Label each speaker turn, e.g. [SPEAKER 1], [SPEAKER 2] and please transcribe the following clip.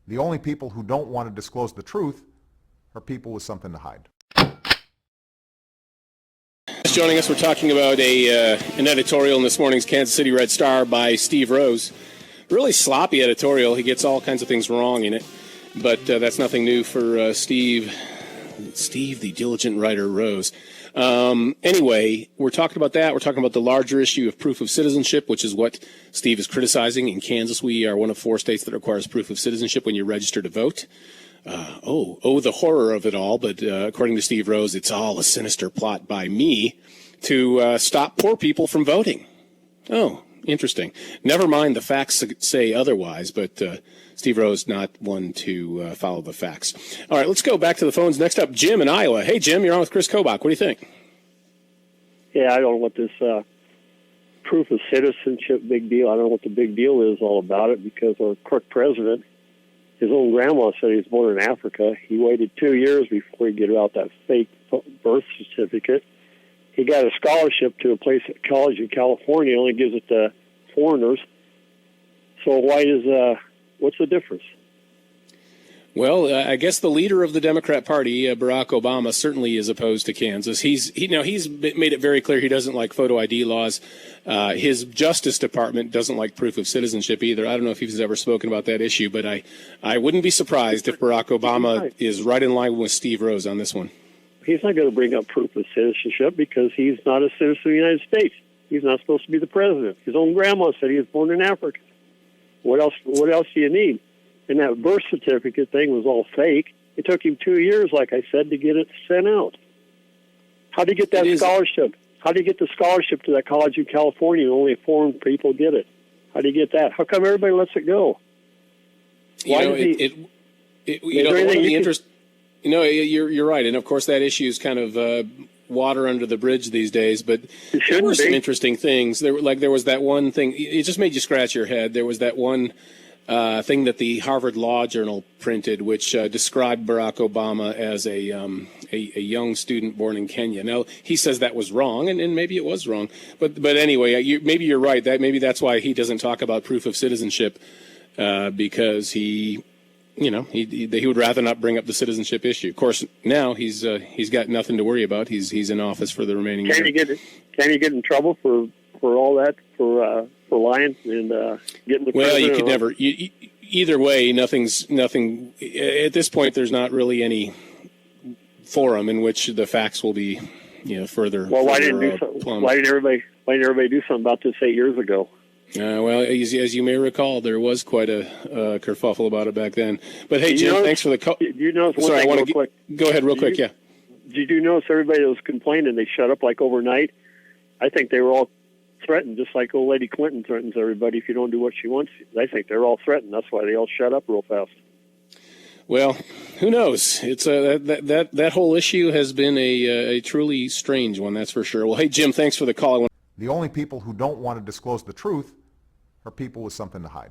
[SPEAKER 1] The only people who don't want to disclose the truth are people with something to hide.
[SPEAKER 2] Joining us, we're talking about an editorial in this morning's Kansas City Red Star by Steve Rose. Really sloppy editorial. He gets all kinds of things wrong in it, but that's nothing new for Steve, the diligent writer Rose. Anyway, we're talking about that. We're talking about the larger issue of proof of citizenship, which is what Steve is criticizing. In Kansas, we are one of 4 states that requires proof of citizenship when you register to vote. The horror of it all, but according to Steve Rose, it's all a sinister plot by me to stop poor people from voting. Oh, interesting. Never mind, the facts say otherwise, but Steve Rose not one to follow the facts. All right, let's go back to the phones. Next up, Jim in Iowa. Hey, Jim, you're on with Kris Kobach. What do you think?
[SPEAKER 3] Yeah, I don't know what this proof of citizenship big deal. I don't know what the big deal is all about it, because our crook president, his own grandma said he was born in Africa. He waited 2 years before he get out that fake birth certificate. He got a scholarship to a place at college in California, only gives it to foreigners. So what's the difference?
[SPEAKER 2] Well, I guess the leader of the Democrat Party, Barack Obama, certainly is opposed to Kansas. He's made it very clear he doesn't like photo ID laws. His Justice Department doesn't like proof of citizenship either. I don't know if he's ever spoken about that issue, but I wouldn't be surprised if Barack Obama is right in line with Steve Rose on this one.
[SPEAKER 3] He's not going to bring up proof of citizenship because he's not a citizen of the United States. He's not supposed to be the president. His own grandma said he was born in Africa. What else do you need? And that birth certificate thing was all fake. It took him 2 years, like I said, to get it sent out. How did he get that scholarship? How did he get the scholarship to that college in California and only foreign people get it? How did he get that? How come everybody lets it go?
[SPEAKER 2] You're right, and of course that issue is kind of water under the bridge these days. But there were some interesting things. There was that one thing. It just made you scratch your head. There was that one thing that the Harvard Law Journal printed, which described Barack Obama as a young student born in Kenya. Now he says that was wrong, and maybe it was wrong. But anyway, maybe you're right. Maybe that's why he doesn't talk about proof of citizenship, because he would rather not bring up the citizenship issue. Of course, now he's got nothing to worry about. He's in office for the remaining year.
[SPEAKER 3] Can he get in trouble for all that, for lying and getting the president?
[SPEAKER 2] Well, you could never. Either way, nothing. At this point, there's not really any forum in which the facts will be, further.
[SPEAKER 3] Well, why didn't everybody do something about this 8 years ago?
[SPEAKER 2] Well, as you may recall, there was quite a kerfuffle about it back then. But hey, Jim, thanks for the call. Sorry, I want to go ahead real quick. Yeah.
[SPEAKER 3] Did you notice everybody that was complaining, they shut up like overnight? I think they were all threatened, just like old lady Clinton threatens everybody if you don't do what she wants. I think they're all threatened. That's why they all shut up real fast.
[SPEAKER 2] Well, who knows? It's that whole issue has been a truly strange one, that's for sure. Well, hey, Jim, thanks for the call.
[SPEAKER 1] The only people who don't want to disclose the truth are people with something to hide.